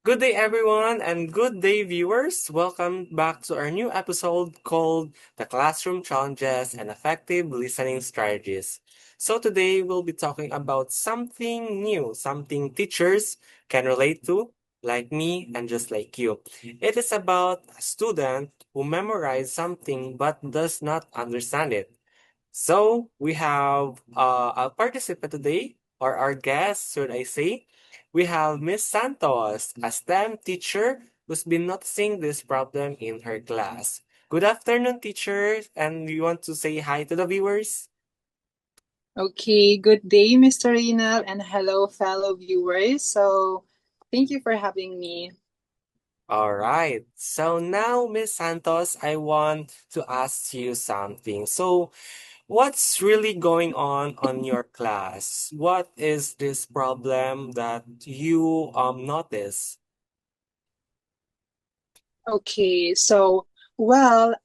Good day, everyone, and good day, viewers. Welcome back to our new episode called The Classroom Challenges and Effective Listening Strategies. So, today we'll be talking about something new, something teachers can relate to, like me and just like you. It is about a student who memorized something but does not understand it. So we have a participant today, or our guest, should I say. We have Miss Santos, a STEM teacher who's been noticing this problem in her class. Good afternoon, teacher, and you want to say hi to the viewers? Okay, good day, Mr. Reynal, and hello, fellow viewers. Thank you for having me. All right. So now, Miss Santos, I want to ask you something. So, what's really going on your class? What is this problem that you notice? Okay,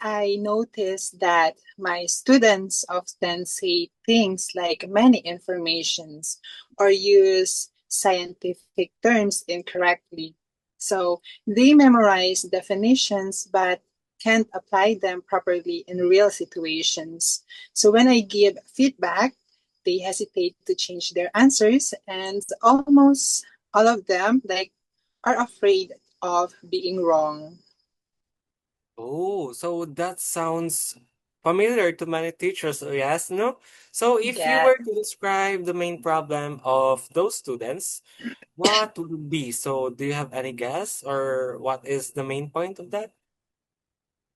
I noticed that my students often say things like many informations or use scientific terms incorrectly. So, they memorize definitions but can't apply them properly in real situations. So, when I give feedback, they hesitate to change their answers, and almost all of them are afraid of being wrong. Oh, so that sounds familiar to many teachers, yes, no? So if you Yeah. were to describe the main problem of those students, what would it be? So do you have any guess or what is the main point of that?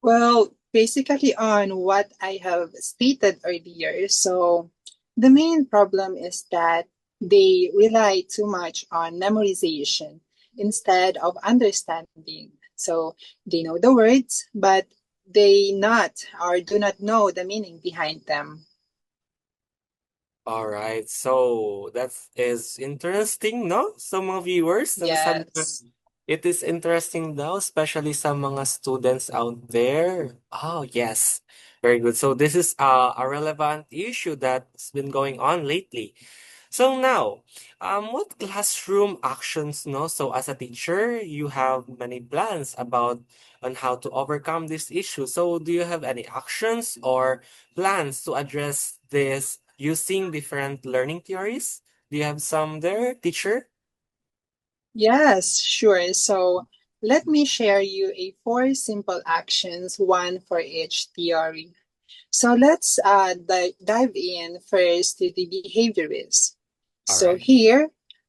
Well, basically on what I have stated earlier. So the main problem is that they rely too much on memorization instead of understanding. So they know the words, but they not or do not know the meaning behind them. All right, so that is interesting, no? Some of viewers, Yes. it is interesting though, especially sa mga students out there. Oh, yes. Very good. So this is a relevant issue that's been going on lately. So now, what classroom actions, no? So as a teacher, you have many plans about on how to overcome this issue. So do you have any actions or plans to address this using different learning theories? Do you have some there, teacher? Yes, sure. So let me share you a four simple actions, one for each theory. So let's dive in first to the behaviorists. All So right. here,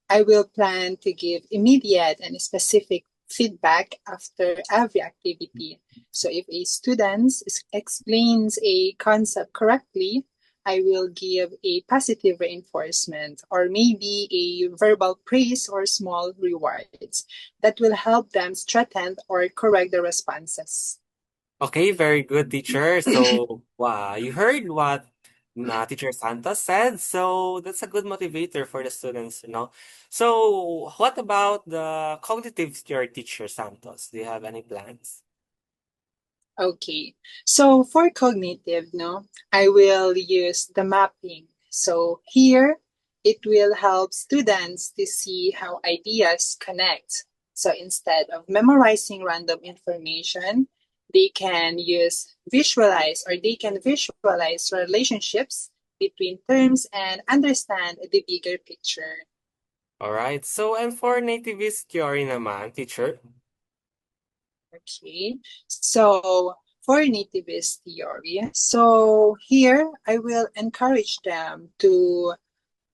I will plan to give immediate and specific feedback after every activity. So if a student explains a concept correctly, I will give a positive reinforcement or maybe a verbal praise or small rewards that will help them strengthen or correct the responses. Okay, very good, teacher. So, wow, you heard what Teacher Santa said. So, that's a good motivator for the students, you know. So, what about the cognitive theory teacher, Santos? Do you have any plans? Okay. So for cognitive, no, I will use the mapping. So here it will help students to see how ideas connect. So instead of memorizing random information, they can visualize relationships between terms and understand the bigger picture. All right. So, and for nativist theory naman, teacher. Okay, so for nativist theory, so here I will encourage them to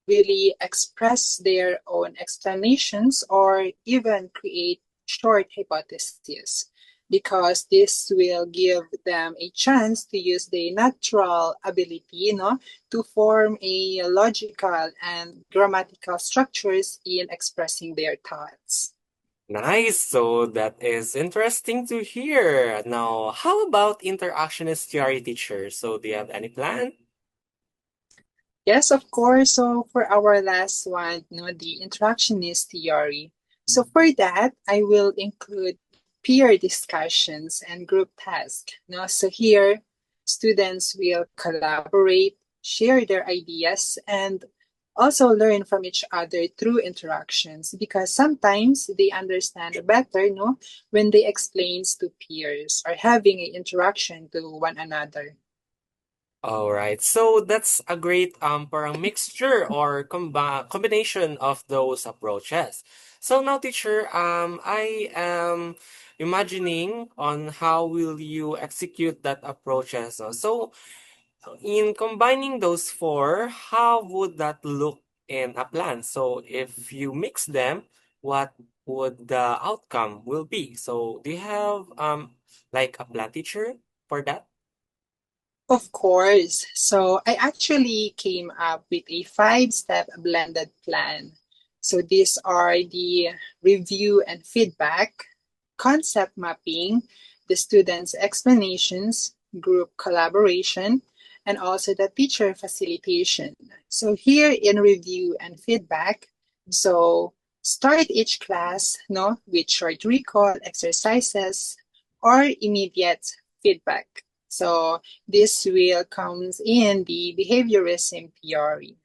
really express their own explanations or even create short hypotheses because this will give them a chance to use their natural ability, to form a logical and grammatical structures in expressing their thoughts. Nice. So, that is interesting to hear. Now, how about interactionist theory teacher? So, do you have any plan? Yes, of course. So for our last one, the interactionist theory. So for that, I will include peer discussions and group tasks. So here, students will collaborate, share their ideas, and also learn from each other through interactions because sometimes they understand better, no, when they explains to peers or having an interaction to one another. All right. So that's a great parang mixture or combination of those approaches. So now teacher, I am imagining on how will you execute that approaches. So in combining those four, how would that look in a plan? So if you mix them, what would the outcome will be? So do you have like a plan teacher for that? Of course. So I actually came up with a five-step blended plan. So these are the review and feedback, concept mapping, the students' explanations, group collaboration, and also the teacher facilitation. So here in review and feedback, so start each class no, with short recall exercises or immediate feedback. So this will comes in the behaviorism theory.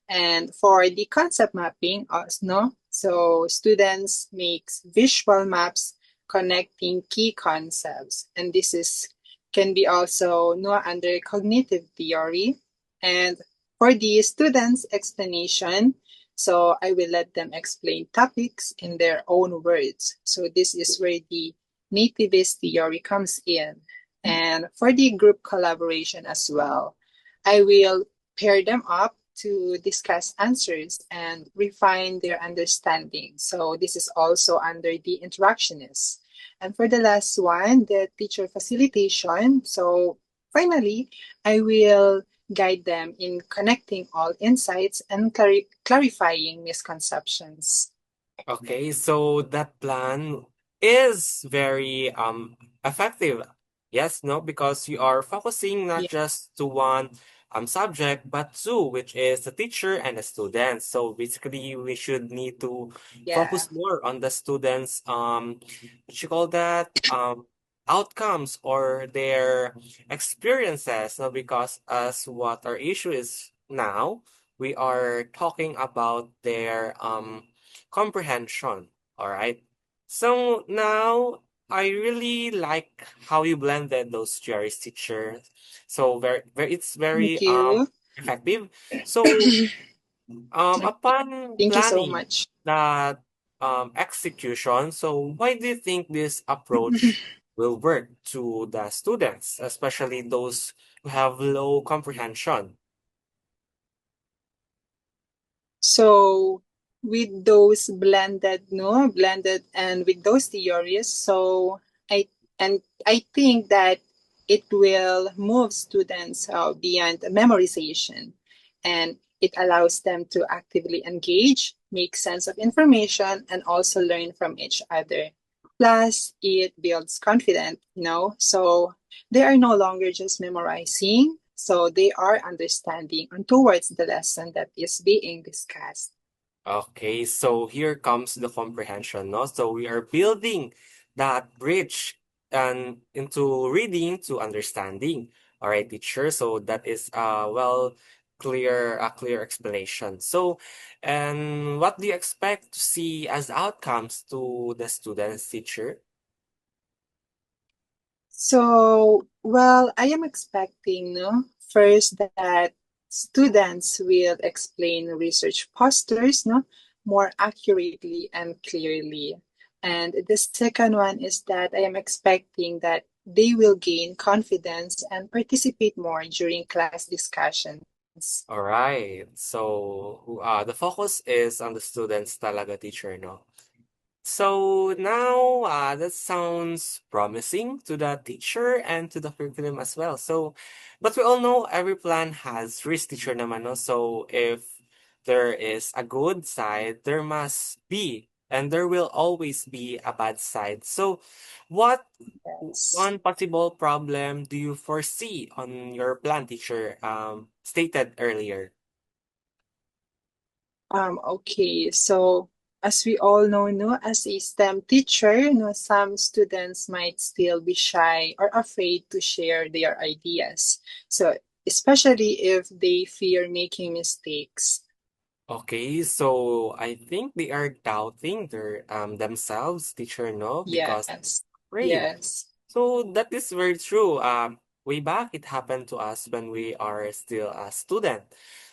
And for the concept mapping, no, so students makes visual maps connecting key concepts, and this is can be also no under cognitive theory. And for the students' explanation, so I will let them explain topics in their own words. So this is where the nativist theory comes in. And for the group collaboration as well, I will pair them up to discuss answers and refine their understanding. So this is also under the interactionist. And for the last one, the teacher facilitation. So finally, I will guide them in connecting all insights and clarifying misconceptions. Okay, so that plan is very effective. Yes, no, because you are focusing not Yeah, just to one subject, but two, which is the teacher and the student. So basically, we should need to yeah, focus more on the students what you call that outcomes or their experiences. No, because as what our issue is now, we are talking about their comprehension. All right. So now I really like how you blended those theories, teacher. So it's very thank you. effective. So upon Thank you so planning much. that execution, so why do you think this approach will work to the students, especially those who have low comprehension? So with those blended, no, blended and with those theories, so I think that it will move students beyond memorization, and it allows them to actively engage, make sense of information, and also learn from each other. Plus, it builds confidence, so they are no longer just memorizing, so they are understanding and towards the lesson that is being discussed. Okay, so here comes the comprehension, no? So we are building that bridge and into reading to understanding. All right, teacher. So that is a clear explanation. So, and what do you expect to see as outcomes to the students, teacher? So, well, I am expecting, no, first that students will explain research posters, no, more accurately and clearly. And the second one is that I am expecting that they will gain confidence and participate more during class discussions. All right. So, the focus is on the students talaga, teacher, no? So now that sounds promising to the teacher and to the curriculum as well. So, but we all know every plan has risk, teacher naman, no? So if there is a good side, there must be, and there will always be a bad side. So what Yes. one possible problem do you foresee on your plan, teacher, stated earlier? Okay, so as we all know, no, as a STEM teacher, no, some students might still be shy or afraid to share their ideas. So especially if they fear making mistakes. Okay, so I think they are doubting themselves, teacher, no, because Yes. afraid. Yes. So that is very true. Way back, it happened to us when we are still a student.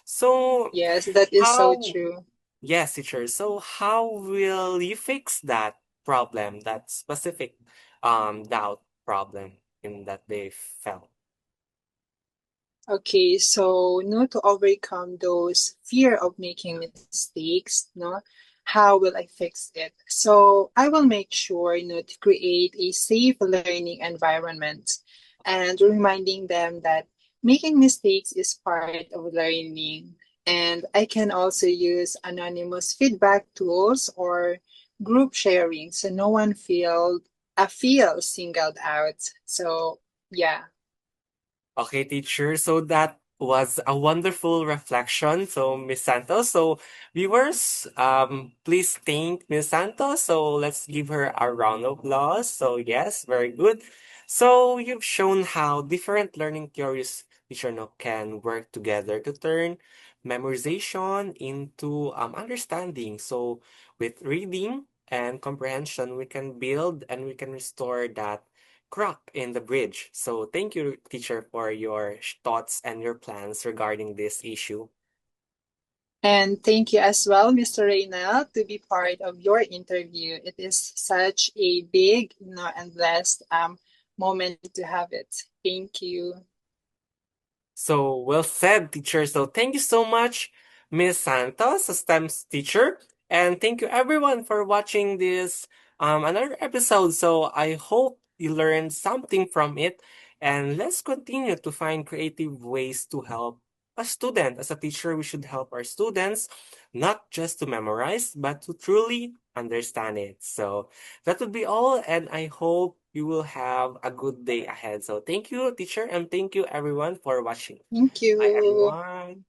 So Yes, that is so how, true. yes, teacher. So how will you fix that problem, that specific doubt problem in that they felt? Okay, so to overcome those fear of making mistakes, how will I fix it? So I will make sure, to create a safe learning environment and reminding them that making mistakes is part of learning. And I can also use anonymous feedback tools or group sharing so no one feels singled out. So yeah. Okay, teacher. So that was a wonderful reflection. So, Miss Santos. So, viewers, please thank Miss Santos. So, let's give her a round of applause. So, yes, very good. So, you've shown how different learning theories, teacher, no, can work together to turn memorization into understanding. So, with reading and comprehension, we can build and we can restore that crack in the bridge. So thank you, teacher, for your thoughts and your plans regarding this issue. And thank you as well, Mr. Reynald, to be part of your interview. It is such a big, and blessed moment to have it. Thank you. So well said, teacher. So thank you so much, Miss Santos, a STEM's teacher, and thank you everyone for watching this another episode. So I hope you learned something from it, and let's continue to find creative ways to help a student. As a teacher, we should help our students not just to memorize, but to truly understand it. So that would be all, and I hope you will have a good day ahead. So thank you, teacher, and thank you everyone for watching. Thank Bye, you. everyone.